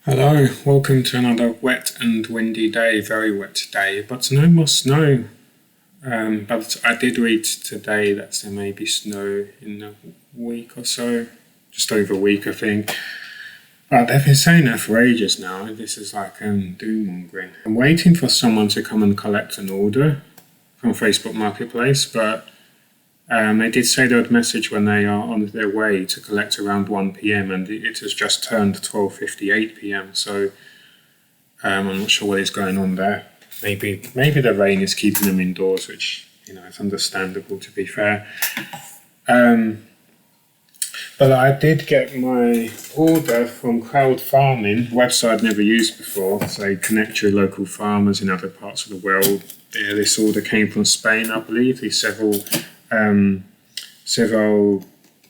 Hello, welcome to another wet and windy day, very wet day, but no more snow. But I did read today that there may be snow in a week or so, just over a week, I think. But they've been saying that for ages now. This is like doom mongering. I'm waiting for someone to come and collect an order from Facebook Marketplace, but they did say they would message when they are on their way to collect around 1 p.m. and it has just turned 12:58 p.m. So I'm not sure what is going on there. Maybe the rain is keeping them indoors, which is understandable, to be fair. But I did get my order from Crowdfarming, a website I'd never used before. So they connect your local farmers in other parts of the world. Yeah, this order came from Spain, I believe. These several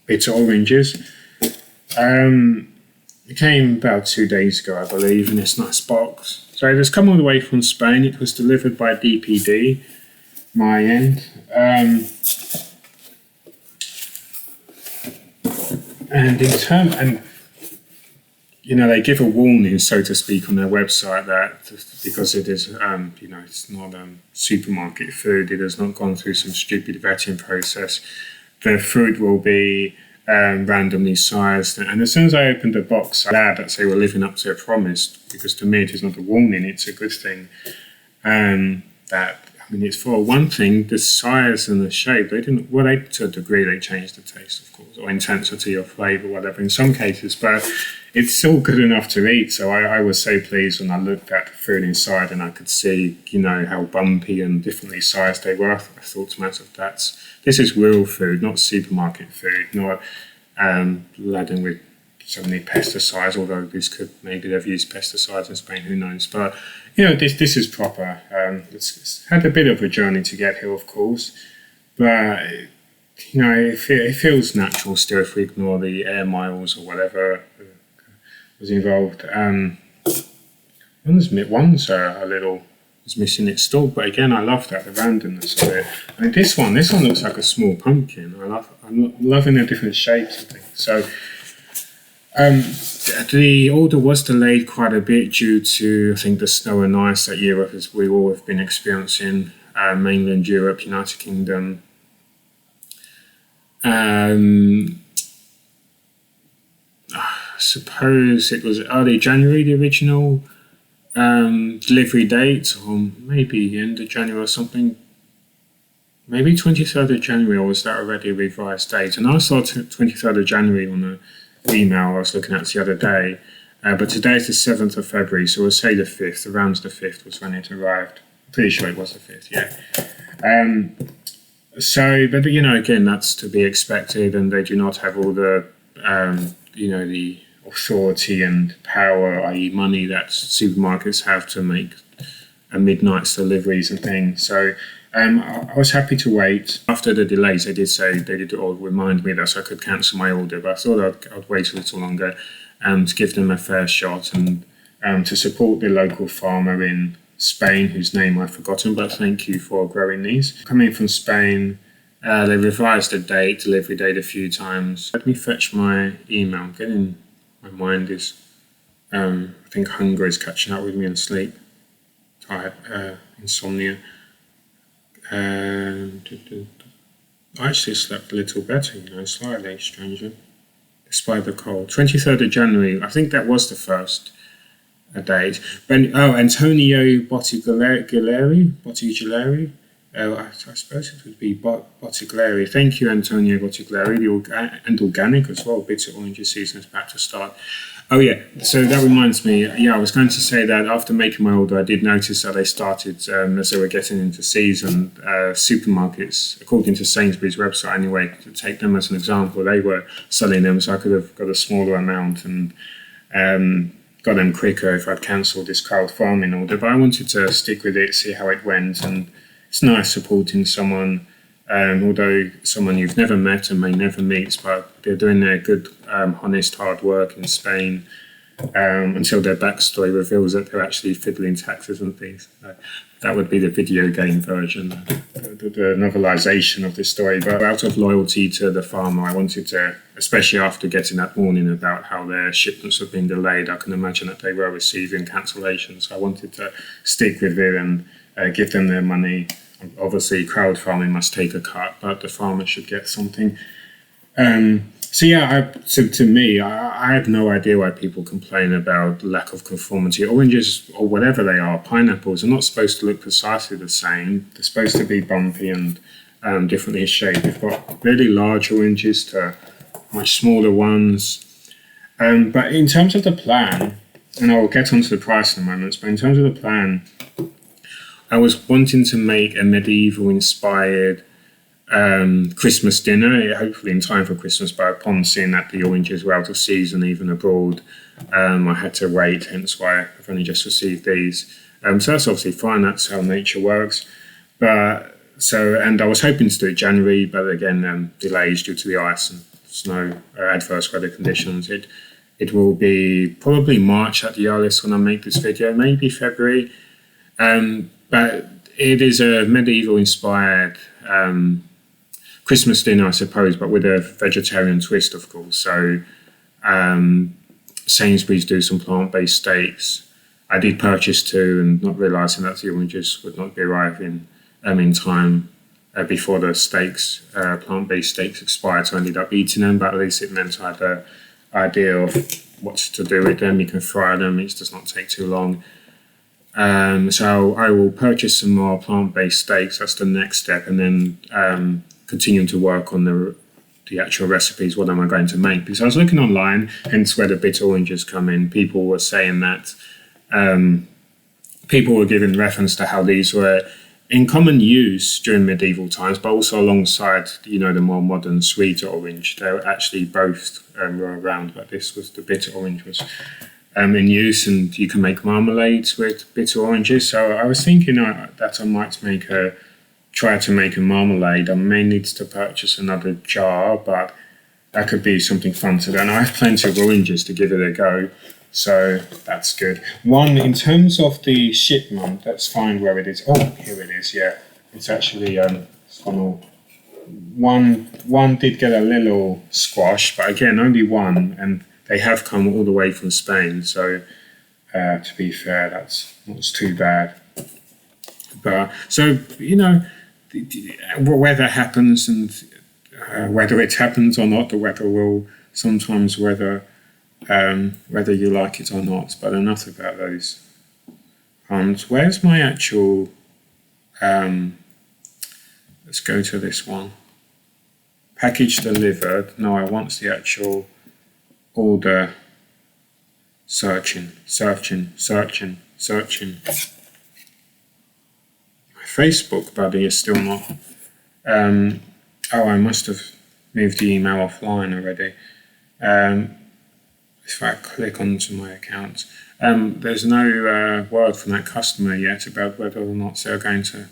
bitter oranges. It came about 2 days ago, I believe, in this nice box. So it has come all the way from Spain. It was delivered by DPD, my end. They give a warning, so to speak, on their website that because it is, it's not supermarket food, it has not gone through some stupid vetting process. The food will be randomly sized. And as soon as I opened the box, I'm glad that they were living up to their promise, because to me it is not a warning, it's a good thing. It's for one thing, the size and the shape, to a degree they changed the taste, of course, or intensity or flavour, whatever, in some cases, but it's still good enough to eat. So I was so pleased when I looked at the food inside and I could see, how bumpy and differently sized they were. I thought to myself, this is real food, not supermarket food, not laden with so many pesticides, although maybe they've used pesticides in Spain, who knows. But, this is proper. It's had a bit of a journey to get here, of course, but, it feels natural still if we ignore the air miles or whatever was involved. One's a little was missing its stalk, but again, I love that, the randomness of it. I mean, this one looks like a small pumpkin. I'm loving the different shapes and things. So, the order was delayed quite a bit due to, I think, the snow and ice that Europe, as we all have been experiencing, mainland Europe, United Kingdom. I suppose it was early January, the original delivery date, or maybe end of January or something. Maybe 23rd of January, or was that already a revised date? And I saw 23rd of January on the email I was looking at the other day, but today is the 7th of February, so we'll say the 5th, around the 5th was when it arrived. Pretty sure it was the 5th, yeah. But again, that's to be expected, and they do not have all the, the authority and power, i.e. money, that supermarkets have to make midnight deliveries and things. So I was happy to wait. After the delays, they did all remind me that I could cancel my order, but I thought I'd wait a little longer to give them a fair shot and to support the local farmer in Spain, whose name I've forgotten, but thank you for growing these. Coming from Spain, they revised the delivery date a few times. Let me fetch my email. My mind is, I think hunger is catching up with me and sleep. Insomnia. I actually slept a little better, slightly, strangely, despite the cold. 23rd of January, I think that was the first date. Antonio Bottiglieri. I suppose it would be Bottiglieri. Thank you, Antonio Bottiglieri. And organic as well. Bitter orange season is about to start. Oh yeah, so that reminds me. Yeah, I was going to say that after making my order, I did notice that they started, as they were getting into season, supermarkets, according to Sainsbury's website anyway, to take them as an example, they were selling them, so I could have got a smaller amount and got them quicker if I'd cancelled this Crowdfarming order. But I wanted to stick with it, see how it went, and it's nice supporting someone, although someone you've never met and may never meet, but they're doing their good, honest, hard work in Spain. until their backstory reveals that they're actually fiddling taxes and things. That would be the video game version, the novelisation of this story. But out of loyalty to the farmer, I wanted to, especially after getting that warning about how their shipments have been delayed, I can imagine that they were receiving cancellations. So I wanted to stick with it and give them their money. Obviously, crowdfarming must take a cut, but the farmer should get something. So yeah, to me, I have no idea why people complain about lack of conformity. Oranges, or whatever they are, pineapples, are not supposed to look precisely the same. They're supposed to be bumpy and differently shaped. We've got really large oranges to much smaller ones. But in terms of the plan, and I'll get onto the price in a moment, but in terms of the plan, I was wanting to make a medieval-inspired Christmas dinner, hopefully in time for Christmas, but upon seeing that the oranges were out of season even abroad, I had to wait, hence why I've only just received these. So that's obviously fine, that's how nature works. And I was hoping to do it January, but again, delays due to the ice and snow, adverse weather conditions. It will be probably March at the earliest when I make this video, maybe February. But it is a medieval-inspired Christmas dinner, I suppose, but with a vegetarian twist, of course. So Sainsbury's do some plant-based steaks. I did purchase two, and not realising that the oranges would not be arriving in time before the steaks, plant-based steaks expired, so I ended up eating them, but at least it meant I had an idea of what to do with them. You can fry them, it does not take too long. So I will purchase some more plant-based steaks. That's the next step, and then continue to work on the actual recipes. What am I going to make? Because I was looking online, hence where the bitter oranges come in. People were saying that people were giving reference to how these were in common use during medieval times, but also alongside the more modern sweeter orange. They were actually both were around, but this was the bitter orange was in use, and you can make marmalades with bitter oranges. So I was thinking that I might try to make a marmalade. I may need to purchase another jar, but that could be something fun to do. And I have plenty of oranges to give it a go, so that's good. In terms of the shipment, let's find where it is. Oh, here it is. Yeah, it's actually it's gone all. One did get a little squash, but again, only one, and they have come all the way from Spain, so to be fair, that's not too bad. But so weather happens, and whether it happens or not, the weather will sometimes whether you like it or not. But enough about those. Where's my actual? Let's go to this one. Package delivered. No, I want the actual order. Searching. My Facebook buddy is still not. I must have moved the email offline already. If I click onto my account, there's no word from that customer yet about whether or not they're going to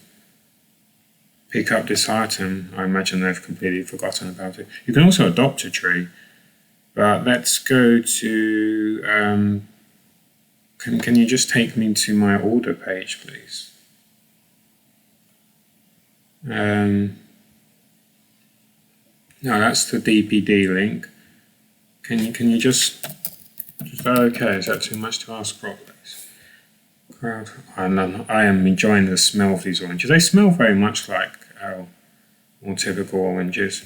pick up this item. I imagine they've completely forgotten about it. You can also adopt a tree. But let's go to, can you just take me to my order page, please? No, that's the DPD link. Can you just okay, is that too much to ask for, please? I am enjoying the smell of these oranges. They smell very much like our more typical oranges.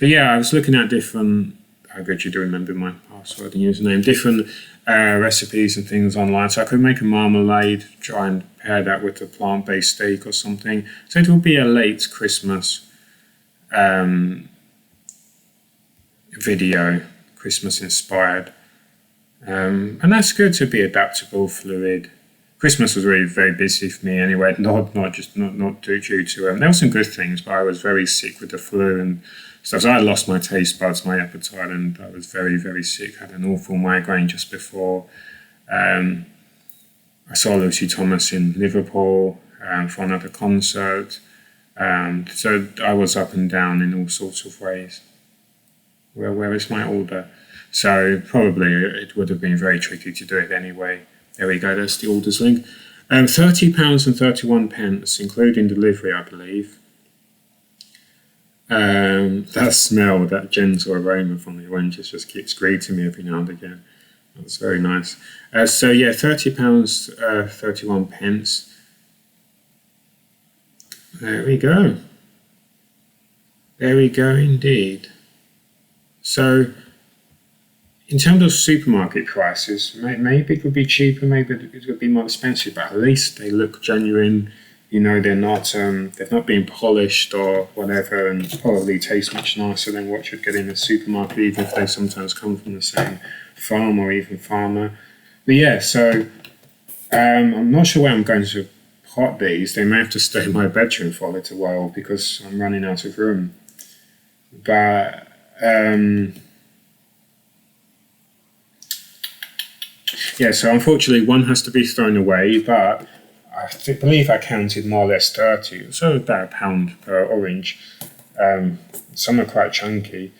But yeah, I was looking at different, I bet you do remember my password and username, different recipes and things online. So I could make a marmalade, try and pair that with a plant-based steak or something. So it will be a late Christmas video, Christmas inspired. And that's good to be adaptable, fluid. Christmas was really very busy for me anyway, not due to, there were some good things, but I was very sick with the flu and stuff. So I lost my taste buds, my appetite, and I was very, very sick. I had an awful migraine just before. I saw Lucy Thomas in Liverpool for another concert. So I was up and down in all sorts of ways. where is my order? So probably it would have been very tricky to do it anyway. There we go, that's the orders link. £30 and 31 pence, including delivery, I believe. That smell, that gentle aroma from the oranges just keeps greeting me every now and again. That's very nice. So yeah, £30, 31 pence. There we go. There we go indeed. So, in terms of supermarket prices, maybe it would be cheaper, maybe it would be more expensive, but at least they look genuine. You know, they're not being polished or whatever, and probably taste much nicer than what you'd get in a supermarket, even if they sometimes come from the same farm or even farmer. But yeah, so I'm not sure where I'm going to pot these. They may have to stay in my bedroom for a little while because I'm running out of room. But yeah, so unfortunately one has to be thrown away, but I believe I counted more or less 30, so about £1 per orange. Some are quite chunky,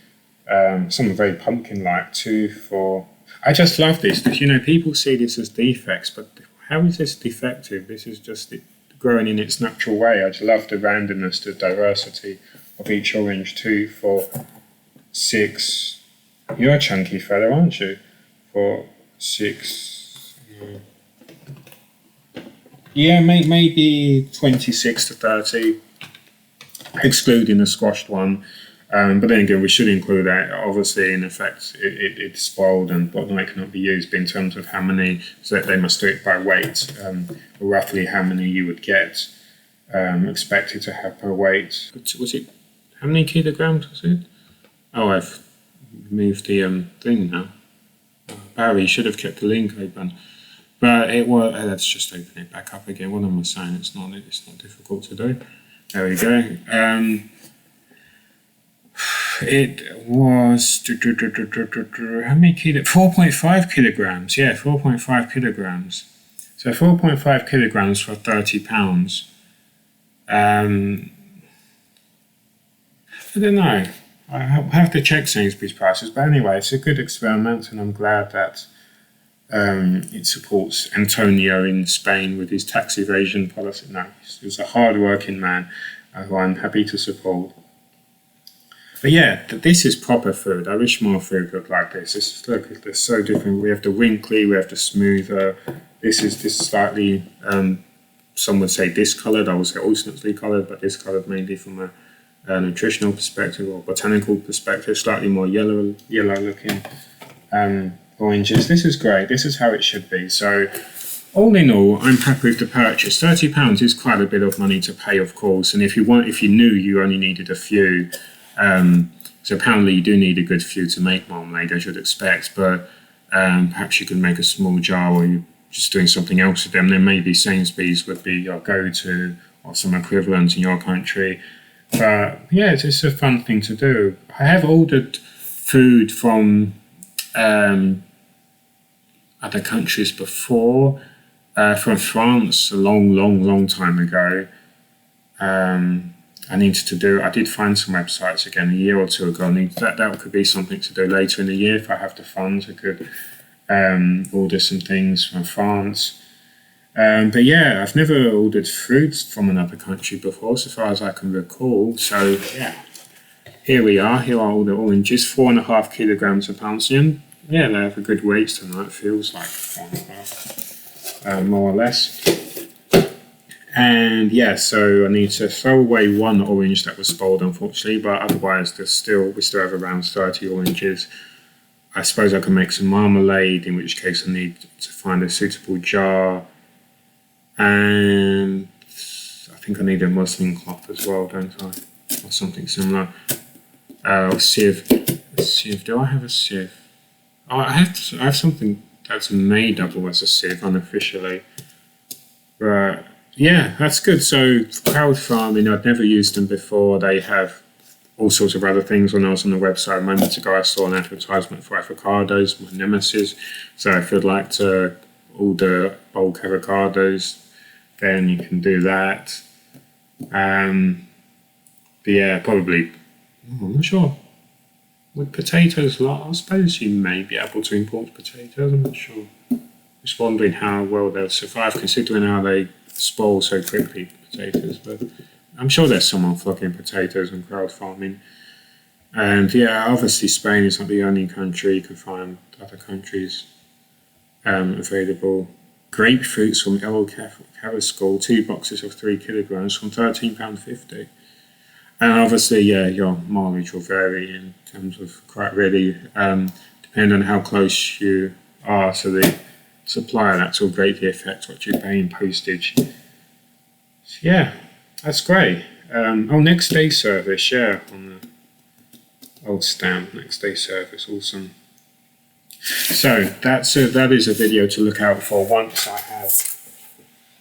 some are very pumpkin-like, 2, 4. I just love this, because you know, people see this as defects, but how is this defective? This is just it growing in its natural way. I just love the randomness, the diversity of each orange. 2, 4, 6. You're a chunky fella, aren't you? 4, 6. Yeah, maybe 26 to 30, excluding the squashed one. But then again, we should include that. Obviously, in effect, it's spoiled and what might cannot be used. But in terms of how many, so that they must do it by weight, roughly how many you would get expected to have per weight. Was it, how many kilograms was it? Oh, I've moved the thing now. Barry should have kept the link open. But it was, let's just open it back up again. What am I saying? It's not difficult to do. There we go. It was, how many kilograms? 4.5 kilograms. Yeah, 4.5 kilograms. So 4.5 kilograms for £30. I don't know. I have to check Sainsbury's prices. But anyway, it's a good experiment, and I'm glad that it supports Antonio in Spain with his tax evasion policy. No, he's a hard-working man who I'm happy to support. But yeah, this is proper food. I wish more food looked like this. Look, they're so different. We have the wrinkly, we have the smoother. This is this slightly, some would say discoloured. I would say alternately coloured, but discoloured mainly from a nutritional perspective or botanical perspective. Slightly more yellow looking oranges. This is great. This is how it should be. So all in all, I'm happy with the purchase. £30 is quite a bit of money to pay, of course. And if you knew you only needed a few, so apparently you do need a good few to make marmalade, as you'd expect. But perhaps you could make a small jar, or you're just doing something else with them. Then maybe Sainsbury's would be your go-to, or some equivalent in your country. But yeah, it's a fun thing to do. I have ordered food from other countries before, from France a long time ago. I did find some websites again a year or two ago. That could be something to do later in the year if I have the funds. I could order some things from France. But yeah, I've never ordered fruits from another country before, so far as I can recall. So yeah, here we are. Here are all the oranges, 4.5 kilograms of pouncing. Yeah, they have a good weight tonight. Feels like 4.5, more or less. And yeah, so I need to throw away one orange that was spoiled, unfortunately, but otherwise we still have around 30 oranges. I suppose I can make some marmalade, in which case I need to find a suitable jar. And I think I need a muslin cloth as well, don't I? Or something similar. Or sieve. A sieve. Do I have a sieve? Oh, I have something that's made up as a sieve unofficially. But yeah, that's good. So Crowdfarming, I'd never used them before. They have all sorts of other things. When I was on the website a moment ago, I saw an advertisement for avocados, my nemesis. So if you'd like to order bulk avocados, then you can do that. But yeah, probably, I'm not sure. With potatoes, I suppose you may be able to import potatoes. I'm not sure. Just wondering how well they'll survive, considering how they spoil so quickly, potatoes. But I'm sure there's someone flocking potatoes and crowd farming. And yeah, obviously Spain is not the only country. You can find other countries available. Grapefruits from El Carrasco, 2 boxes of 3 kilograms from £13.50. And obviously, yeah, your mileage will vary in terms of quite really, depending on how close you are to the supplier, that will greatly affect what you pay in postage. So yeah, that's great. Next day service, yeah, on the old stamp, next day service, awesome. So that is a video to look out for once I have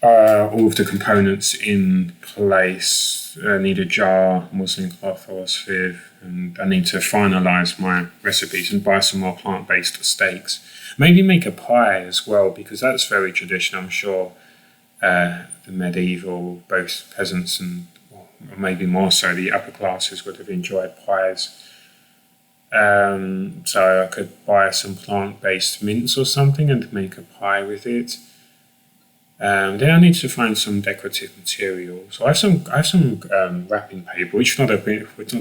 all of the components in place. I need a jar, muslin cloth or a sieve, and I need to finalise my recipes and buy some more plant-based steaks. Maybe make a pie as well, because that's very traditional. I'm sure the medieval, both peasants and, or maybe more so, the upper classes would have enjoyed pies. So I could buy some plant-based mince or something and make a pie with it. Then I need to find some decorative material. So I have some wrapping paper, which would not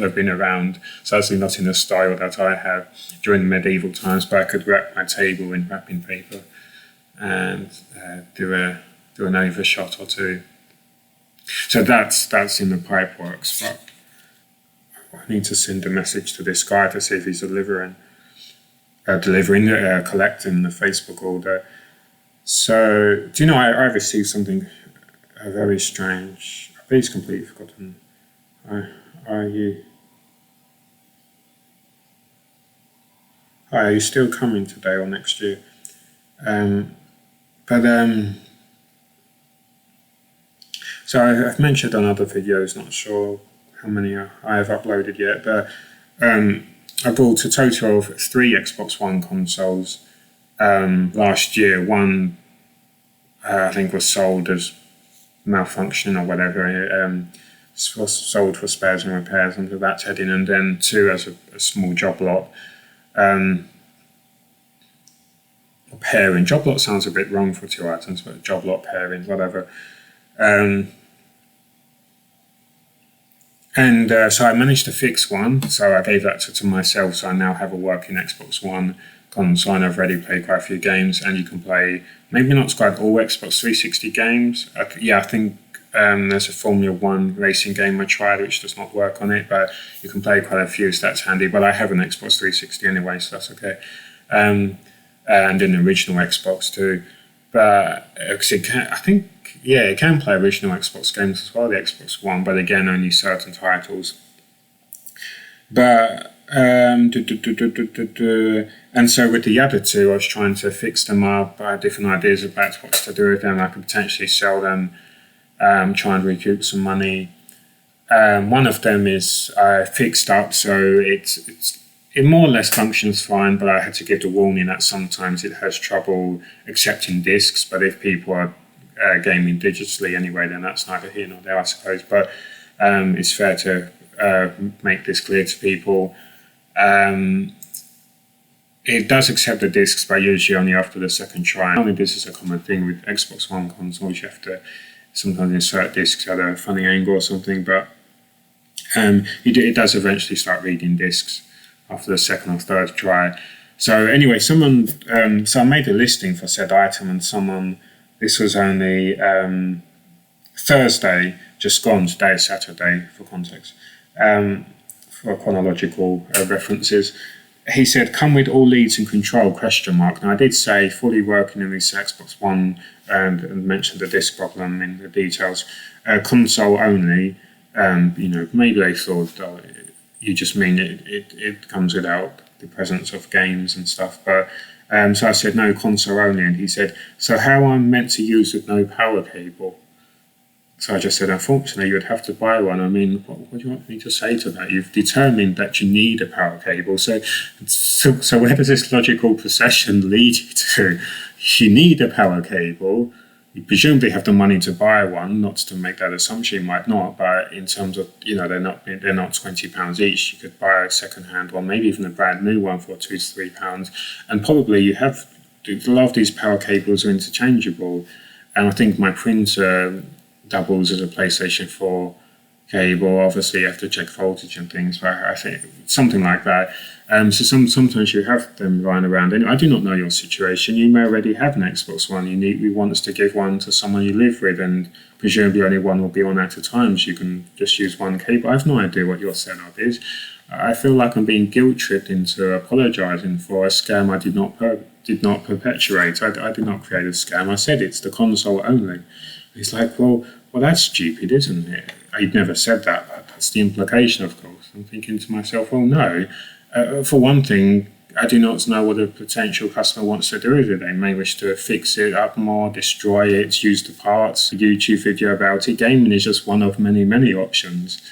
have been around, certainly not in the style that I have during medieval times. But I could wrap my table in wrapping paper and do an overshot or two. So that's in the pipe works. But I need to send a message to this guy to see if he's collecting the Facebook order. So, do you know, I received something very strange. Please completely forgotten. Are you still coming today or next year? So I've mentioned on other videos, not sure how many I have uploaded yet, but I bought a total of 3 Xbox One consoles. Last year, one I think was sold as malfunctioning or whatever. Was sold for spares and repairs under that heading, and then 2 as a small job lot. Pairing. Job lot sounds a bit wrong for 2 items, but job lot pairing, whatever. So I managed to fix one, so I gave that to myself, so I now have a working Xbox One console, and I've already played quite a few games, and you can play, maybe not quite all Xbox 360 games. I think there's a Formula 1 racing game I tried, which does not work on it, but you can play quite a few, so that's handy. But I have an Xbox 360 anyway, so that's okay. And an original Xbox too. But it can play original Xbox games as well, the Xbox One, but again, only certain titles. But and so with the other 2, I was trying to fix them up. I had different ideas about what to do with them. I could potentially sell them, try and recoup some money. One of them is fixed up, so it more or less functions fine, but I had to give the warning that sometimes it has trouble accepting discs. But if people are gaming digitally anyway, then that's neither here nor there, I suppose. But it's fair to make this clear to people. It does accept the discs, but usually only after the second try. Only this is a common thing with Xbox One consoles. You have to sometimes insert discs at a funny angle or something, but it does eventually start reading discs after the second or third try. So anyway, so I made a listing for said item, and this was only Thursday, just gone. Today is Saturday, for context, for chronological references. He said, come with all leads and control, ? Now I did say fully working in this Xbox One and mentioned the disc problem in the details. Console only, maybe they thought, you just mean it comes without the presence of games and stuff. But so I said, no, console only. And he said, so how I'm meant to use with no power cable? So I just said, unfortunately, you would have to buy one. I mean, what do you want me to say to that? You've determined that you need a power cable. So where does this logical procession lead you to? You need a power cable. you presumably have the money to buy one. Not to make that assumption, you might not, but in terms of, they're not £20 each. You could buy a second-hand one, maybe even a brand new one for £2 to £3, and probably you have. A lot of these power cables are interchangeable, and I think my printer doubles as a PlayStation 4 cable. Obviously, you have to check voltage and things, but I think something like that. So sometimes you have them lying around. And I do not know your situation. You may already have an Xbox One. You want us to give one to someone you live with, and presumably only one will be on at a time, so you can just use one cable. I have no idea what your setup is. I feel like I'm being guilt-tripped into apologising for a scam I did not perpetuate. I did not create a scam. I said it's the console only. It's like, well, that's stupid, isn't it? I'd never said that, but that's the implication, of course. I'm thinking to myself, well, no. For one thing, I do not know what a potential customer wants to do with it. They may wish to fix it up more, destroy it, use the parts, a YouTube video about it. Gaming is just one of many, many options.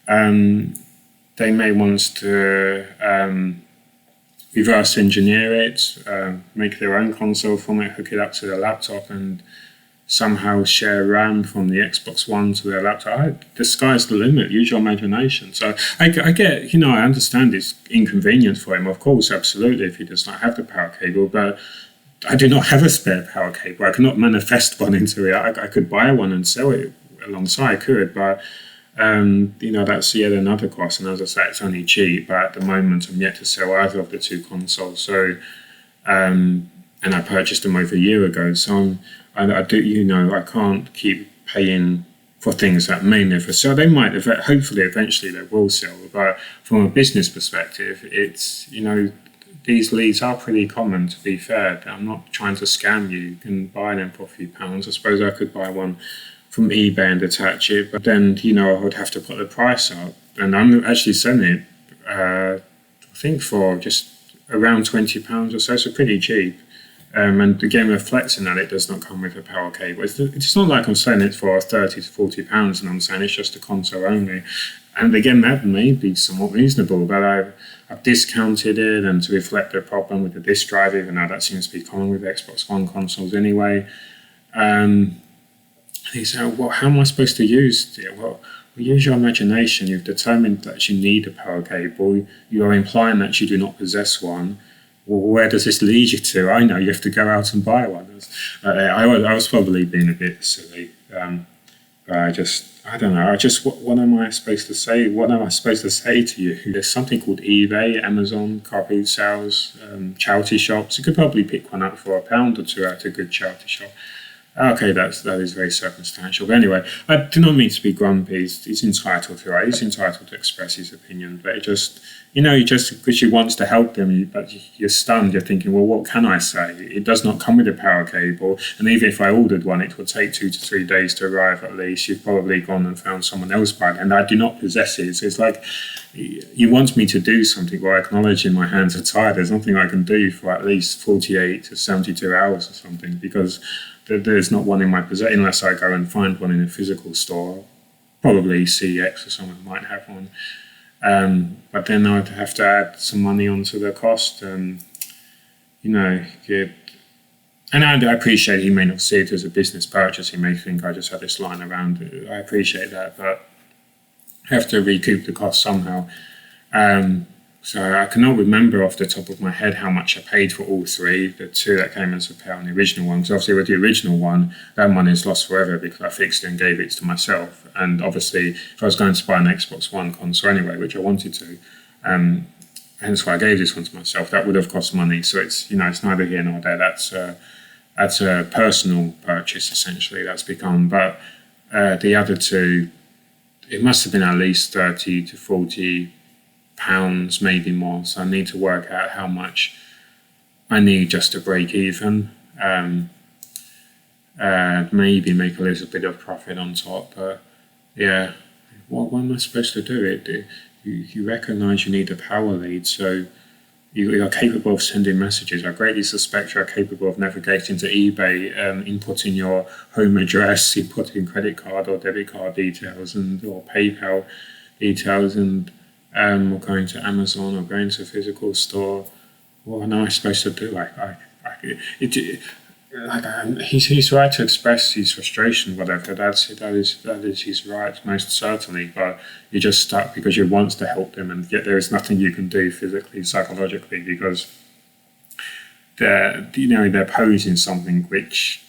They may want us to reverse engineer it, make their own console from it, hook it up to their laptop, and somehow share RAM from the Xbox One to their laptop. The sky's the limit. Use your imagination. So I get, I understand it's inconvenient for him, of course, absolutely, if he does not have the power cable, but I do not have a spare power cable. I cannot manifest one into it. I could buy one and sell it alongside, I could, but that's yet another cost. And as I say, it's only cheap, but at the moment I'm yet to sell either of the two consoles. So, and I purchased them over a year ago. So I can't keep paying for things that may never sell. They might, hopefully, eventually they will sell. But from a business perspective, it's, these leads are pretty common, to be fair. I'm not trying to scam you. You can buy them for a few pounds. I suppose I could buy one from eBay and attach it, but then, I would have to put the price up. And I'm actually selling it, I think, for just around £20 or so, so pretty cheap. And again, reflecting that it does not come with a power cable. It's not like I'm selling it for £30 to £40 and I'm saying it's just a console only. And again, that may be somewhat reasonable, but I've discounted it, and to reflect the problem with the disk drive, even though that seems to be common with Xbox One consoles anyway. He said, well, how am I supposed to use it? Well, use your imagination. You've determined that you need a power cable. You are implying that you do not possess one. Well, where does this lead you to? I know you have to go out and buy one. I was probably being a bit silly. But I don't know. What am I supposed to say? What am I supposed to say to you? There's something called eBay, Amazon, car boot sales, charity shops. You could probably pick one up for £1 or £2 at a good charity shop. Okay, that is very circumstantial. But anyway, I do not mean to be grumpy. He's entitled to it. He's entitled to express his opinion. But because you wants to help them, but you're stunned. You're thinking, well, what can I say? It does not come with a power cable. And even if I ordered one, it would take 2 to 3 days to arrive at least. You've probably gone and found someone else by it. And I do not possess it. So it's like, you want me to do something where I acknowledge my hands are tired. There's nothing I can do for at least 48 to 72 hours or something, because there's not one in my possession unless I go and find one in a physical store. Probably CX or someone might have one. But then I'd have to add some money onto the cost. And I appreciate he may not see it as a business purchase. He may think I just had this lying around. I appreciate that, but I have to recoup the cost somehow. So I cannot remember off the top of my head how much I paid for all three, the two that came as a pair on the original one. Because obviously with the original one, that money is lost forever because I fixed it and gave it to myself. And obviously if I was going to buy an Xbox One console anyway, which I wanted to, hence why I gave this one to myself, that would have cost money. So it's neither here nor there. That's a personal purchase essentially that's become. But the other two, it must have been at least 30 to 40 pounds, maybe more. So I need to work out how much I need just to break even. Maybe make a little bit of profit on top. But yeah, what am I supposed to do? You recognise you need a power lead, so you are capable of sending messages. I greatly suspect you are capable of navigating to eBay, inputting your home address, inputting credit card or debit card details or PayPal details, and or going to Amazon or going to a physical store. What am I supposed to do? he's right to express his frustration, whatever. That is his right, most certainly. But you're just stuck because you want to help them, and yet there is nothing you can do physically, psychologically, because they're posing something which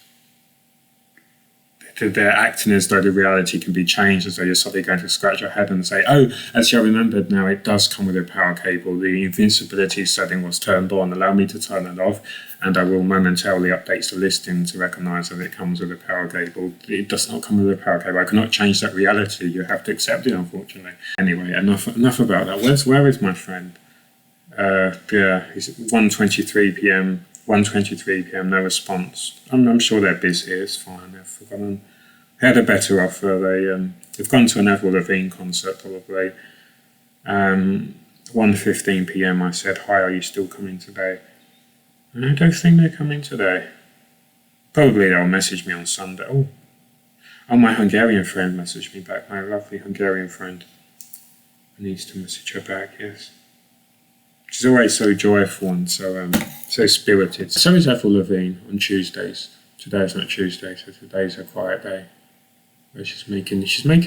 they're acting as though the reality can be changed, as though you're suddenly going to scratch your head and say, oh, actually I remembered now, it does come with a power cable. The invincibility setting was turned on. Allow me to turn it off, and I will momentarily update the listing to recognise that it comes with a power cable. It does not come with a power cable. I cannot change that reality. You have to accept it, unfortunately. Anyway, enough about that. Where is my friend? Yeah, it's 1:23 p.m. 1:23 p.m. No response. I'm sure they're busy. It's fine. They've forgotten. They had a better offer. They've gone to an Avril Lavigne concert probably. 1:15 p.m. I said, hi, are you still coming today? And I don't think they're coming today. Probably they'll message me on Sunday. Oh, my Hungarian friend messaged me back. My lovely Hungarian friend. I need to message her back. Yes. She's always so joyful and so spirited. So is Avril Lavigne on Tuesdays. Today's not Tuesday, so today's a quiet day. Where she's making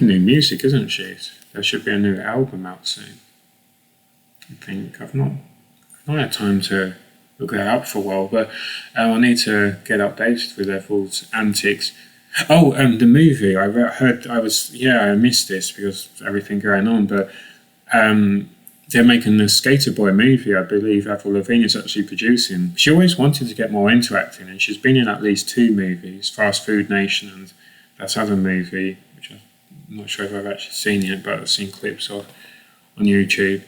new music, isn't she? There should be a new album out soon. I think I've not had time to look that up for a while, but I need to get updated with Avril's antics. Oh, the movie. I missed this because of everything going on, but they're making the Skater Boy movie, I believe Avril Lavigne is actually producing. She always wanted to get more into acting, and she's been in at least 2 movies, Fast Food Nation and that other movie, which I'm not sure if I've actually seen yet, but I've seen clips of on YouTube.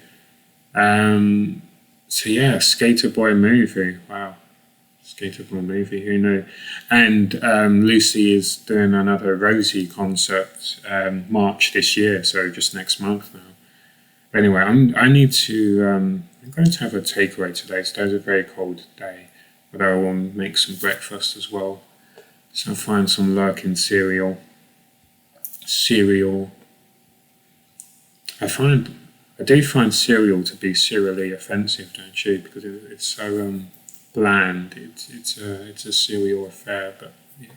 So yeah, Skater Boy movie, wow. Skater Boy movie, who knew? And Lucy is doing another Rosie concert March this year, so just next month now. But anyway, I'm going to have a takeaway today. Today's a very cold day, but I will make some breakfast as well. So I'll find some lurking cereal. I do find cereal to be serially offensive, don't you? Because it's so bland. It's a cereal affair, but yeah.